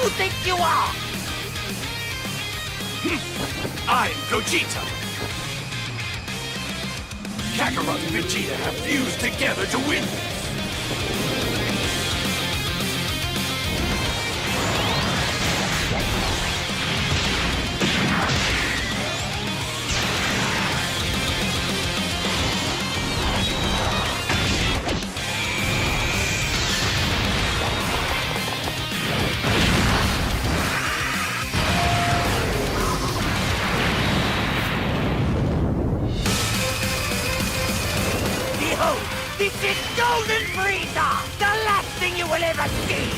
you think you are? I'm Gogeta. Kakarot and Vegeta have fused together to win this. Behold, this is Golden Frieza, the last thing you will ever see.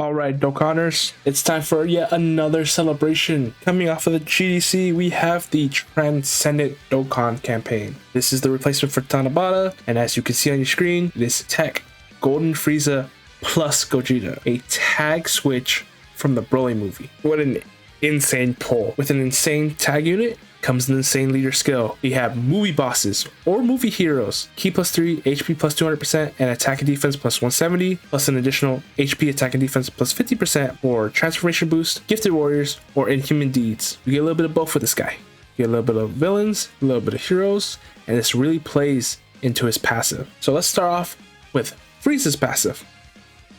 Alright, Dokkanners, it's time for yet another celebration. Coming off of the GDC, we have the Transcendent Dokkan campaign. This is the replacement for Tanabata, and as you can see on your screen, it is Tech, Golden Frieza, plus Gogeta. A tag switch from the Broly movie. What an insane pull. With an insane tag unit comes an insane leader skill. We have movie bosses or movie heroes. Ki plus 3, HP plus 200%, and attack and defense plus 170, plus an additional HP attack and defense plus 50% for transformation boost, gifted warriors, or inhuman deeds. You get a little bit of both with this guy. You get a little bit of villains, a little bit of heroes, and this really plays into his passive. So let's start off with Frieza's passive.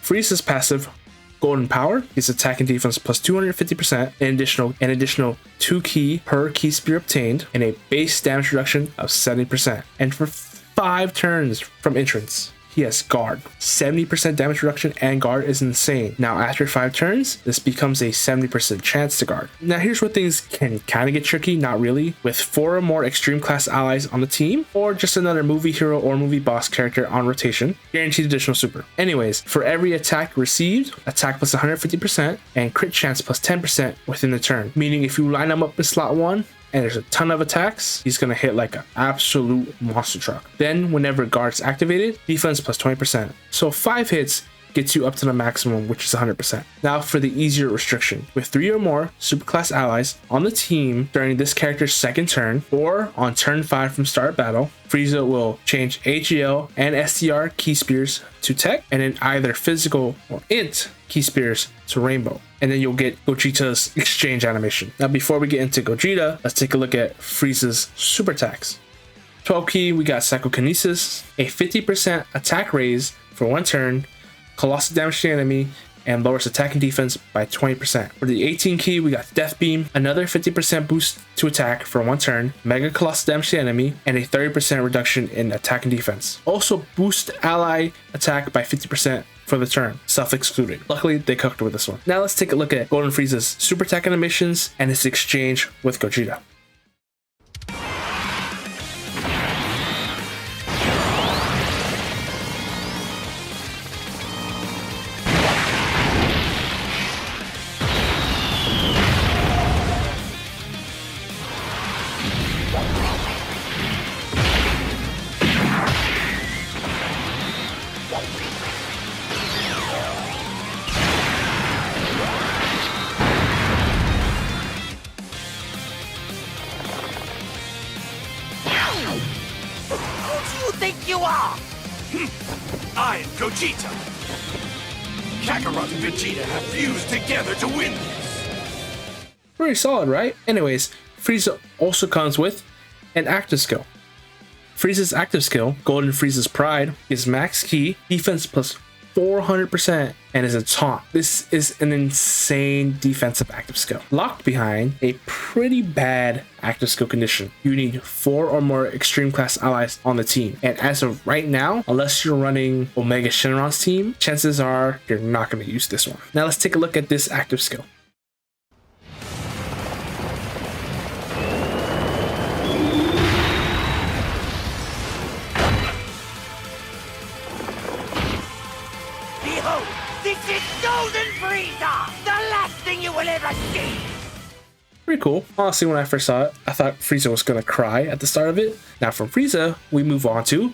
Frieza's passive, Golden Power, is attack and defense plus 250%, an additional 2 ki per ki spear obtained, and a base damage reduction of 70%. And for 5 turns from entrance, he has guard. 70% damage reduction and guard is insane. Now after 5 turns, this becomes a 70% chance to guard. Now here's where things can kind of get tricky, not really. With 4 or more extreme class allies on the team, or just another movie hero or movie boss character on rotation, guaranteed additional super. Anyways, for every attack received, attack plus 150% and crit chance plus 10% within the turn. Meaning if you line them up in slot 1, and there's a ton of attacks, he's gonna hit like an absolute monster truck. Then whenever guard's activated, defense plus 20%. So 5 hits gets you up to the maximum, which is 100%. Now for the easier restriction. With 3 or more superclass allies on the team during this character's second turn, or on turn 5 from start battle, Frieza will change AGL and STR key spears to tech, and then either physical or int key spears to rainbow. And then you'll get Gogeta's exchange animation. Now before we get into Gogeta, let's take a look at Frieza's super attacks. 12 key, we got Psychokinesis, a 50% attack raise for 1 turn, colossal damage to the enemy, and lowers attack and defense by 20%. For the 18 key, we got Death Beam, another 50% boost to attack for 1 turn, mega colossal damage to the enemy, and a 30% reduction in attack and defense. Also boost ally attack by 50% for the turn, self-excluded. Luckily, they cooked with this one. Now let's take a look at Golden Frieza's super attack animations and his exchange with Gogeta. Think you are? I'm Gogeta. Kakarot and Vegeta have fused together to win this. Pretty solid, right? Anyways, Frieza also comes with an active skill. Frieza's active skill, Golden Frieza's Pride, is max ki, defense plus 400%, and is a taunt. This is an insane defensive active skill. Locked behind a pretty bad active skill condition. You need 4 or more extreme class allies on the team. And as of right now, unless you're running Omega Shenron's team, chances are you're not going to use this one. Now let's take a look at this active skill. Behold, this is Golden Frieza, the last thing you will ever see. Pretty cool. Honestly, when I first saw it, I thought Frieza was gonna cry at the start of it. Now from Frieza, we move on to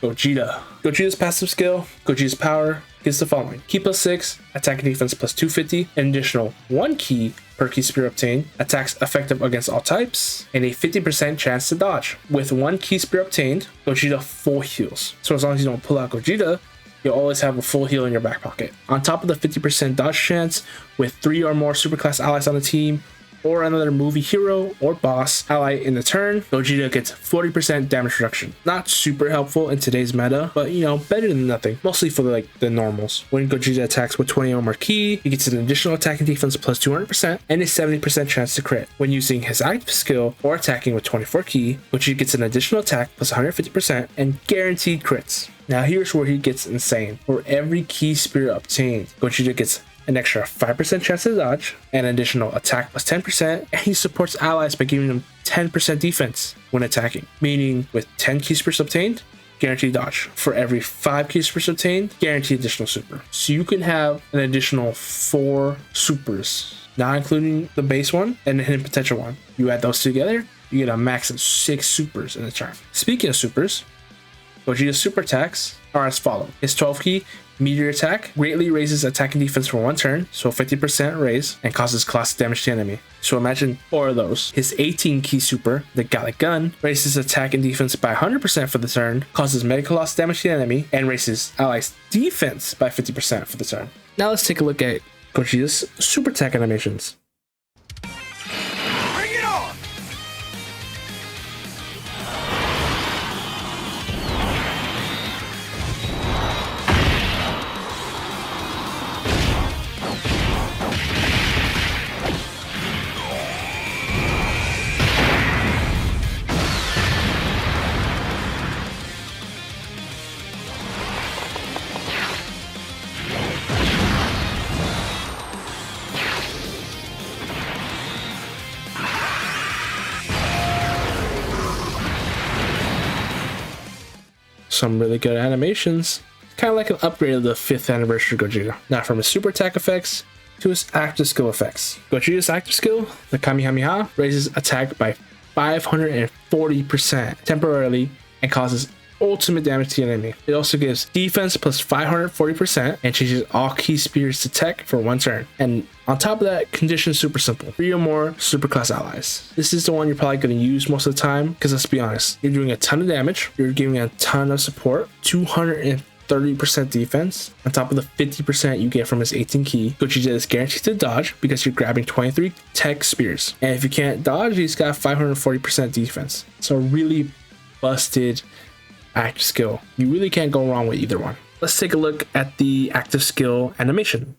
Gogeta. Gogeta's passive skill, Gogeta's power, gives the following: key plus 6, attack and defense plus 250, an additional 1 key per key spear obtained, attacks effective against all types, and a 50% chance to dodge. With 1 key spear obtained, Gogeta full heals. So as long as you don't pull out Gogeta, you'll always have a full heal in your back pocket. On top of the 50% dodge chance, with 3 or more superclass allies on the team, or another movie hero or boss ally in the turn, Gogeta gets 40% damage reduction. Not super helpful in today's meta, but you know, better than nothing. Mostly for the normals. When Gogeta attacks with 20 or more ki, he gets an additional attack and defense plus 200% and a 70% chance to crit. When using his active skill or attacking with 24 ki, Gogeta gets an additional attack plus 150% and guaranteed crits. Now here's where he gets insane. For every key spear obtained, Gogeta gets an extra 5% chance to dodge, an additional attack plus 10%, and he supports allies by giving them 10% defense when attacking. Meaning with 10 key spears obtained, guaranteed dodge. For every 5 key spears obtained, guaranteed additional super. So you can have an additional 4 supers, not including the base one and the hidden potential one. You add those together, you get a max of 6 supers in the turn. Speaking of supers, Gogeta's super attacks are as follows. His 12 key meteor attack greatly raises attack and defense for 1 turn, so 50% raise, and causes classic damage to the enemy. So imagine 4 of those. His 18 key super, the Gallic Gun, raises attack and defense by 100% for the turn, causes medical loss damage to the enemy, and raises allies defense by 50% for the turn. Now let's take a look at Gogeta's super attack animations. Bring it on! Some really good animations, kind of like an upgrade of the 5th anniversary Gogeta. Now from his super attack effects to his active skill effects. Gogeta's active skill, the Kamehameha, raises attack by 540% temporarily and causes ultimate damage to the enemy. It also gives defense plus 540% and changes all key spears to tech for 1 turn. And on top of that, conditions super simple. 3 or more superclass allies. This is the one you're probably going to use most of the time because let's be honest, you're doing a ton of damage, you're giving a ton of support, 230% defense on top of the 50% you get from his 18 key. Gogeta is guaranteed to dodge because you're grabbing 23 tech spears. And if you can't dodge, he's got 540% defense. So really busted active skill. You really can't go wrong with either one. Let's take a look at the active skill animation.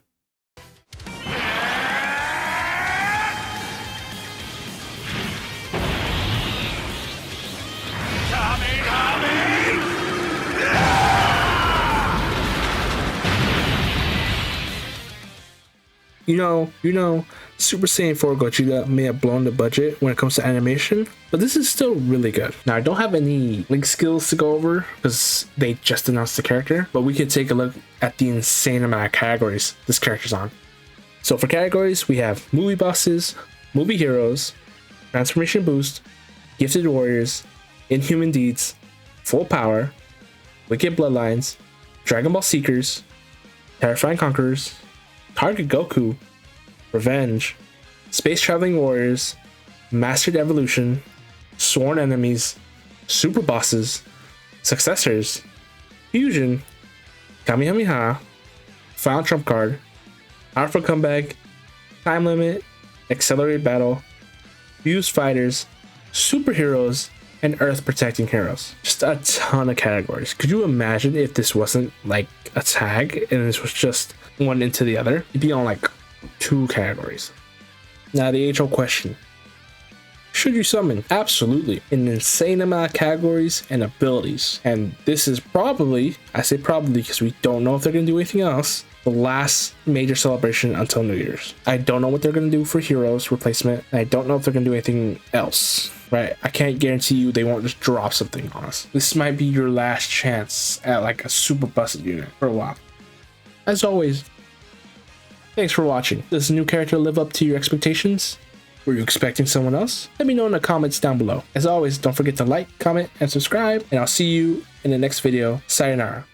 You know, Super Saiyan 4 Gogeta may have blown the budget when it comes to animation, but this is still really good. Now, I don't have any link skills to go over because they just announced the character, but we could take a look at the insane amount of categories this character's on. So for categories, we have movie bosses, movie heroes, transformation boost, gifted warriors, inhuman deeds, full power, wicked bloodlines, Dragon Ball seekers, terrifying conquerors, target Goku, revenge, space traveling warriors, mastered evolution, sworn enemies, super bosses, successors, fusion, Kamehameha, final trump card, powerful comeback, time limit, accelerated battle, fused fighters, superheroes, and earth protecting heroes. Just a ton of categories. Could you imagine if this wasn't like a tag and this was just one into the other? It'd be on like 2 categories. Now the age-old question, should you summon? Absolutely. An insane amount of categories and abilities, and this is probably, I say probably because we don't know if they're gonna do anything else, the last major celebration until New Year's. I don't know what they're gonna do for heroes replacement, and I don't know if they're gonna do anything else, right? I can't guarantee you they won't just drop something on us. This might be your last chance at like a super busted unit for a while. As always, thanks for watching. Does the new character live up to your expectations? Were you expecting someone else? Let me know in the comments down below. As always, don't forget to like, comment, and subscribe, and I'll see you in the next video. Sayonara.